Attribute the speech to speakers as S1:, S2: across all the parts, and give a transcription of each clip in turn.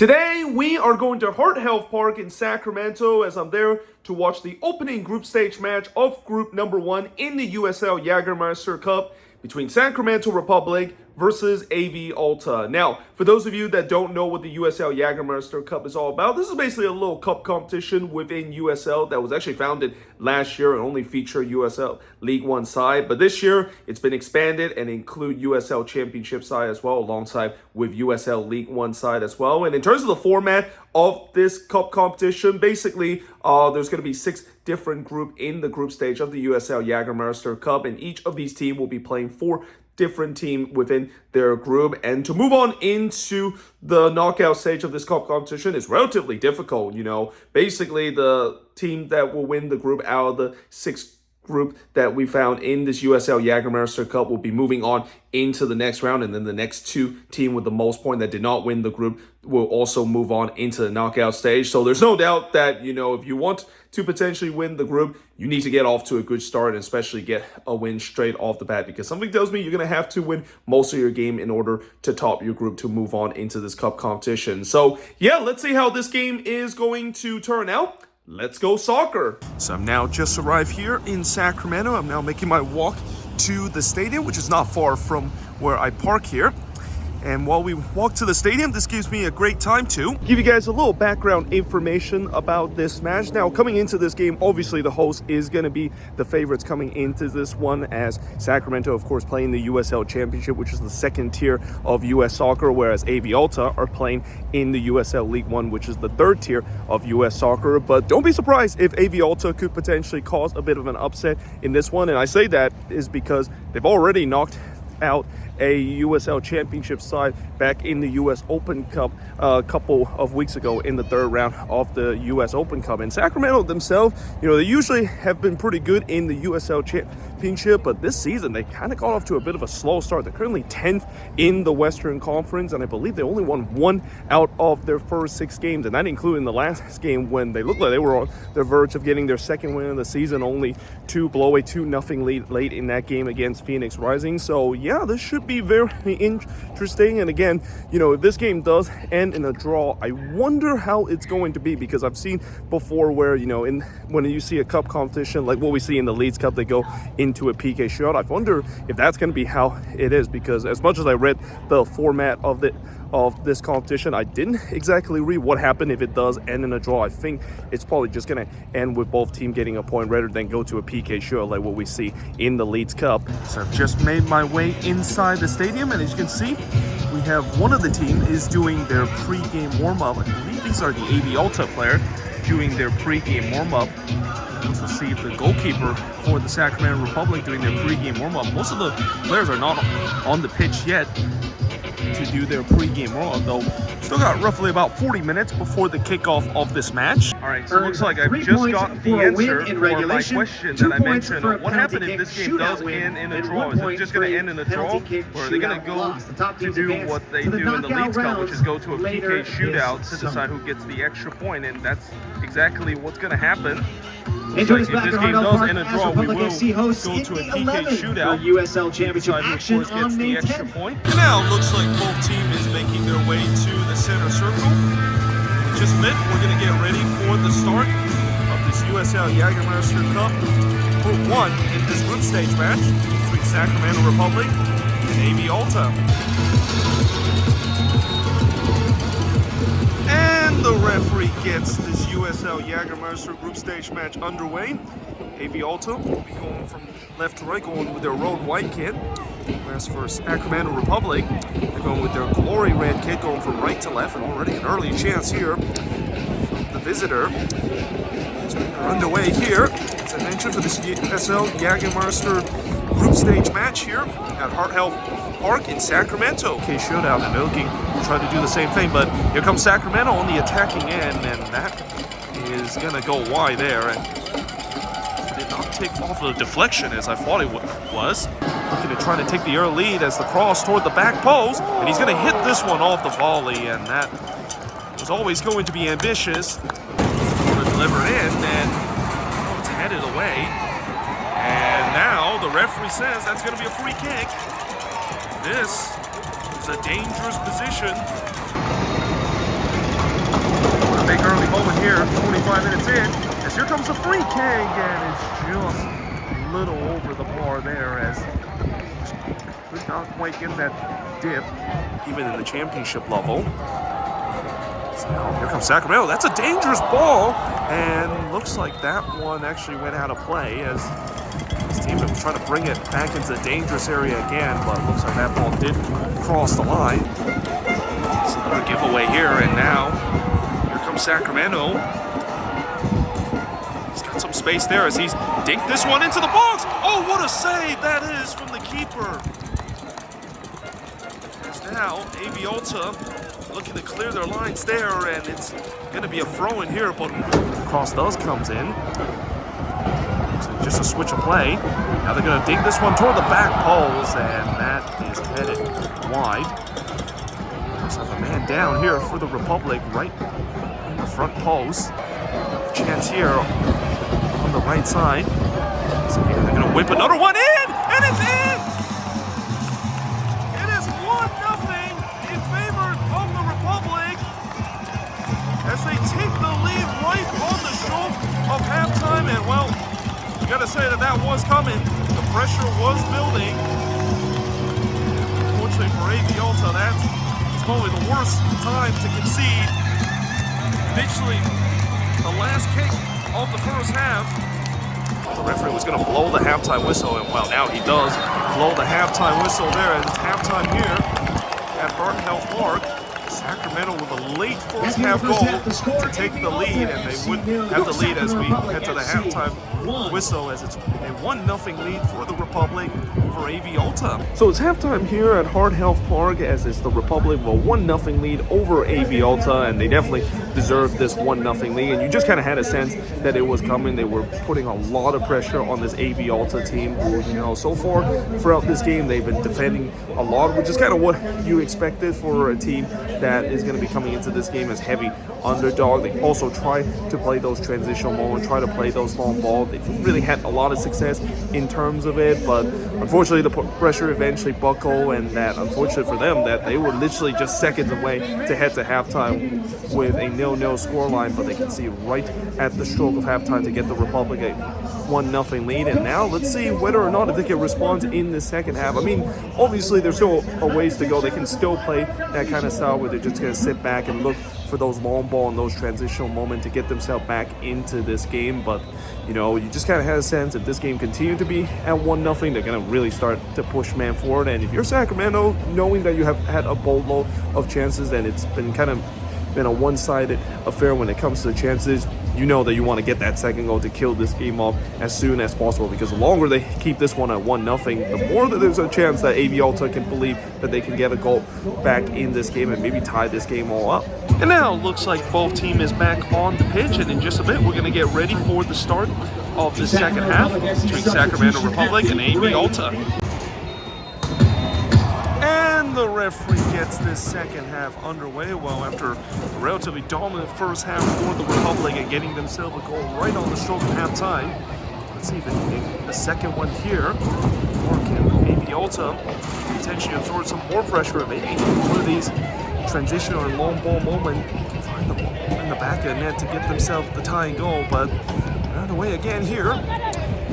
S1: Today, we are going to Heart Health Park in Sacramento as I'm there to watch the opening group stage match of group number 1 in the USL Jaegermeister Cup between Sacramento Republic versus AV Alta. Now, for those of you that don't know what the USL Jaegermeister Cup is all about, this is basically a little cup competition within USL that was actually founded last year and only feature USL League One side. But this year, it's been expanded and include USL Championship side as well, alongside with USL League One side as well. And in terms of the format of this cup competition, basically, there's going to be 6 different groups in the group stage of the USL Jaegermeister Cup, and each of these teams will be playing 4 different team within their group. And to move on into the knockout stage of this cup competition is relatively difficult. Basically the team that will win the group out of the 6 group that we found in this USL Jaegermeister Cup will be moving on into the next round, and then the next 2 team with the most point that did not win the group will also move on into the knockout stage. So there's no doubt that, if you want to potentially win the group, you need to get off to a good start and especially get a win straight off the bat, because something tells me you're going to have to win most of your game in order to top your group to move on into this cup competition. So yeah, let's see how this game is going to turn out. Let's go soccer. So I'm now just arrived here in Sacramento. I'm now making my walk to the stadium, which is not far from where I park here. And while we walk to the stadium, this gives me a great time to give you guys a little background information about this match. Now, coming into this game, obviously the host is going to be the favorites coming into this one, as Sacramento, of course, playing the USL Championship, which is the 2nd tier of US Soccer, whereas AV Alta are playing in the USL League One, which is the 3rd tier of US Soccer. But don't be surprised if AV Alta could potentially cause a bit of an upset in this one. And I say that is because they've already knocked out a USL Championship side back in the US Open Cup a couple of weeks ago in the 3rd round of the US Open Cup. And Sacramento themselves, they usually have been pretty good in the USL Championship, but this season they kind of got off to a bit of a slow start. They're currently 10th in the Western Conference, and I believe they only won 1 out of their first 6 games, and that including the last game when they looked like they were on the verge of getting their 2nd win of the season, only to blow a 2-0 lead late in that game against Phoenix Rising. So yeah, this should be very interesting. And again, if this game does end in a draw, I wonder how it's going to be, because I've seen before where when you see a cup competition like what we see in the Leeds Cup, they go into a PK shootout. I wonder if that's going to be how it is, because as much as I read the format of this competition, I didn't exactly read what happened if it does end in a draw. I think it's probably just going to end with both teams getting a point rather than go to a PK shootout like what we see in the Leeds Cup. So I've just made my way inside the stadium, and as you can see, we have one of the team is doing their pre-game warm-up. I believe these are the AV Alta player doing their pre-game warm-up. You also see the goalkeeper for the Sacramento Republic doing their pre-game warm-up. Most of the players are not on the pitch yet to do their pre-game warm-up, though. Still got roughly about 40 minutes before the kickoff of this match. All right, so it looks like I've just got the answer for my question that I mentioned. What happened if this game does end in a draw? Is it just going to end in a draw, or are they going to go to do what they do in the Leeds Cup, which is go to a PK shootout to decide who gets the extra point? And that's exactly what's going to happen. If this game does end a draw, we will go to a PK shootout.
S2: USL Championship action
S1: of course, gets the extra point. And now it looks like both teams is making their way to the center circle. In just a minute, we're going to get ready for the start of this USL Jaegermeister Cup Group 1 in this group stage match between Sacramento Republic and AV Alta. And the referee gets this USL Jaegermeister group stage match underway. AV Alta will be going from left to right, going with their road white kit. Whereas for Sacramento Republic, they're going with their glory red kit, going from right to left, and already an early chance here from the visitor. So we're underway here, as I mentioned, for this USL Jaegermeister group stage match here at Heart Health Park in Sacramento. Okay, shootout, and they're looking to try to do the same thing, but here comes Sacramento on the attacking end, and that is going to go wide there. And did not take off the deflection as I thought it was. Looking to try to take the early lead as the cross toward the back post, and he's going to hit this one off the volley, and that was always going to be ambitious. Going to deliver it in, and it's headed away. And now the referee says that's going to be a free kick. This is a dangerous position. a big early moment here, 25 minutes in, as here comes a free kick, and it's just a little over the bar there, as could not quite get that dip, even in the championship level. So here comes Sacramento. That's a dangerous ball, and looks like that one actually went out of play, as his team was trying to bring it back into the dangerous area again, but it looks like that ball did cross the line. It's another giveaway here, and now here comes Sacramento. He's got some space there as he's dinked this one into the box. Oh, what a save that is from the keeper. Now, AV Alta looking to clear their lines there, and it's going to be a throw in here, but cross comes in. So just a switch of play. Now they're going to dig this one toward the back post, and that is headed wide. Just have a man down here for the Republic, right in the front post. Chance here on the right side. So yeah, they're going to whip another one in, and it's in! As they take the lead right on the stroke of halftime, and well, you gotta say that was coming. The pressure was building. Unfortunately for AV Alta, that's probably the worst time to concede. Literally, the last kick of the first half. The referee was gonna blow the halftime whistle, and well, now he does blow the halftime whistle there, and it's halftime here at Heart Health Park. Sacramento with a late first half goal to take the lead, and they would have the lead as we head to the halftime whistle, as it's a 1-0 lead for the Republic over AV Alta. So it's halftime here at Heart Health Park, as it's the Republic with a 1-0 lead over AV Alta, and they definitely deserved this 1-0 lead, and you just kind of had a sense that it was coming. They were putting a lot of pressure on this AV Alta team, who, you know, so far throughout this game they've been defending a lot, which is kind of what you expected for a team that is going to be coming into this game as heavy underdog. They also try to play those transitional moments, try to play those long balls. They really had a lot of success in terms of it, but unfortunately the pressure eventually buckled, and that unfortunate for them that they were literally just seconds away to head to halftime with a 0-0 scoreline, but they can see right at the stroke of halftime to get the Republic a 1-0 lead. And now let's see whether or not if they can respond in the second half. I mean, obviously there's still a ways to go. They can still play that kind of style where they're just going to sit back and look for those long ball and those transitional moments to get themselves back into this game. But, you know, you just kind of had a sense if this game continued to be at 1-0, they're going to really start to push man forward. And if you're Sacramento, knowing that you have had a boatload of chances and it's been a one-sided affair when it comes to the chances, you know that you want to get that second goal to kill this game off as soon as possible, because the longer they keep this one at 1-0, the more that there's a chance that AV Alta can believe that they can get a goal back in this game and maybe tie this game all up. And now it looks like both teams is back on the pitch, and in just a bit we're going to get ready for the start of the second half between Sacramento Republic and AV Alta. And the referee gets this second half underway. Well, after a relatively dominant first half for the Republic and getting themselves a goal right on the stroke of halftime, let's see if they can get the second one here, or can AV Alta potentially absorb some more pressure, and maybe one of these transitional and long ball moment can find the ball in the back of the net to get themselves the tying goal. But on the way again here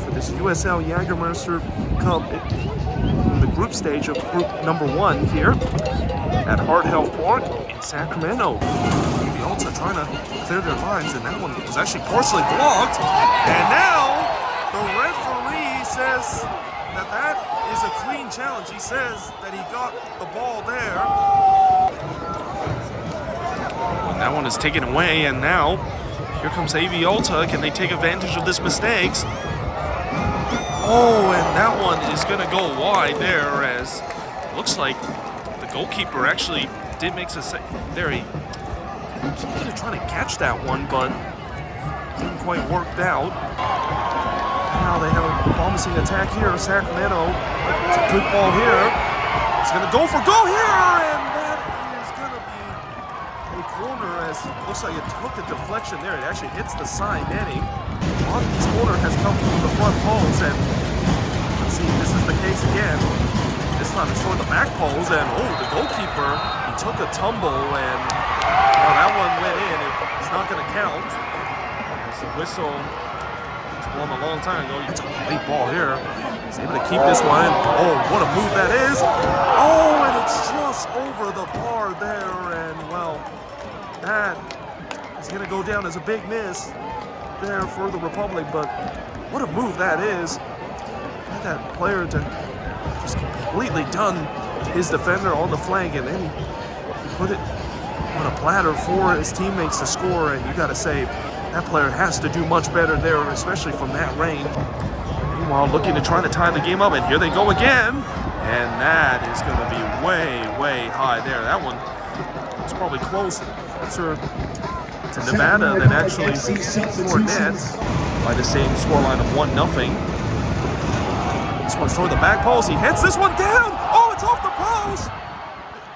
S1: for this USL Jaegermeister Cup in the group stage of group number 1 here at Heart Health Park in Sacramento. AV Alta trying to clear their lines, and that one was actually partially blocked. And now the referee says that is a clean challenge. He says that he got the ball there. And that one is taken away, and now here comes AV Alta. Can they take advantage of this mistakes? Oh, and that one is going to go wide there, as it looks like the goalkeeper actually did make a there. He was really trying to catch that one, but didn't quite work out. Now they have a promising attack here. Sacramento, it's a good ball here. It's going to go for goal here, and that is going to be a corner, as it looks like it took a deflection there. It actually hits the side netting. This corner has come from the front post, and let's see if this is the case again. This time it's toward the back post, and oh, the goalkeeper, he took a tumble, and well, that one went in. It's
S2: not going to count. It's a whistle. It's blown a long time ago. It's a great ball here. He's able to keep this one in. Oh, what a move that is. Oh, and it's just over the bar there. And, well, that is going to go down as a big miss there for the Republic. But what a move that is. Get that player to just completely done his defender on the flank, and then he put it on a platter for his teammates to score. And you got to say, that player has to do much better there, especially from that range. Meanwhile, looking to try to tie the game up, and here they go again. And that is going to be way, way high there. That one was probably closer to Nevada than actually Fournette by the same scoreline of 1-0. This one's toward the back post. He hits this one down. Oh, it's off the post.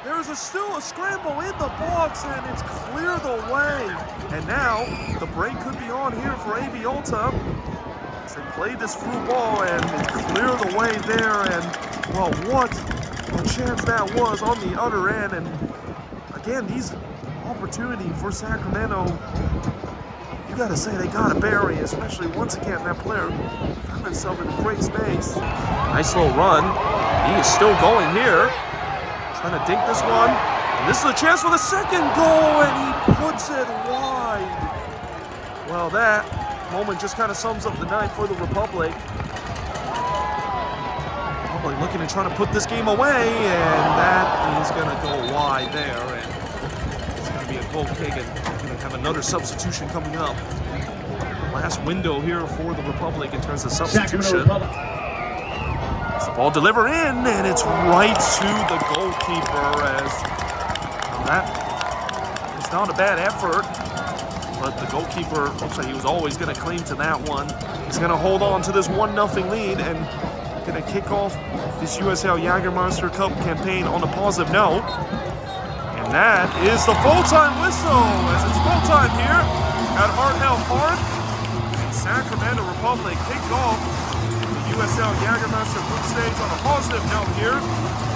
S2: There's still a scramble in the box, and it's cleared away. And now the break could be on here for AV Alta. As they played this through ball, and it's cleared away there. And, well, what a chance that was on the other end. And, again, these opportunity for Sacramento, you got to say they got to bury, especially once again that player found himself in a great space. Nice little run. He is still going here. Trying to dink this one. And this is a chance for the second goal, and he puts it wide. Well, that moment just kind of sums up the night for the Republic. Republic looking to try to put this game away, and that is going to go wide there. And it's going to be a goal kick, and going to have another substitution coming up. Last window here for the Republic in terms of substitution. The ball delivered in, and it's right to the goalkeeper. As well, that is not a bad effort, but the goalkeeper looks like he was always going to cling to that one. He's going to hold on to this 1-0 lead and going to kick off this USL Jaegermeister Cup campaign on a positive note. And that is the full-time whistle, as it's full-time here at Hart Health Park. And Sacramento Republic kicked off the USL Jaegermeister Cup stage on a positive note here,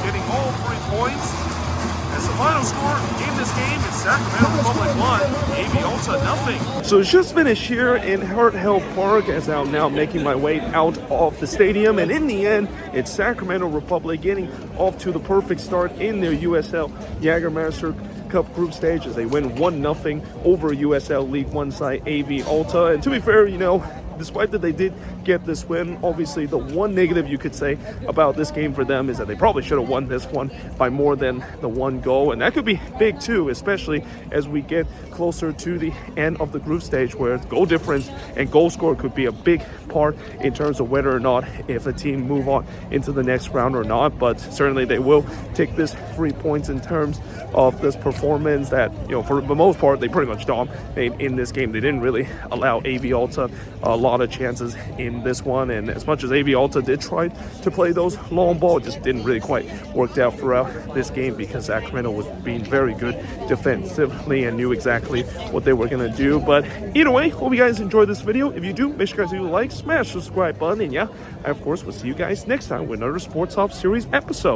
S2: getting all 3 points. As the final score in this game is Sacramento Republic 1, AV Alta 0.
S1: So it's just finished here in Hart Health Park as I'm now making my way out of the stadium. And in the end, it's Sacramento Republic getting off to the perfect start in their USL Jaegermeister Cup group stage as they win 1-0 over USL League One side AV Alta. And to be fair, you know, despite that they did get this win, obviously the one negative you could say about this game for them is that they probably should have won this one by more than the 1 goal. And that could be big too, especially as we get closer to the end of the group stage, where goal difference and goal score could be a big part in terms of whether or not if a team move on into the next round or not. But certainly they will take this 3 points in terms of this performance that, you know, for the most part they pretty much dominated in this game. They didn't really allow AV Alta a lot of chances in this one, and as much as AV Alta did try to play those long ball, it just didn't really quite work out throughout this game because Sacramento was being very good defensively and knew exactly what they were going to do. But either way, hope you guys enjoyed this video. If you do, make sure you guys do like, smash the subscribe button, and yeah, I of course will see you guys next time with another Sporthop series episode.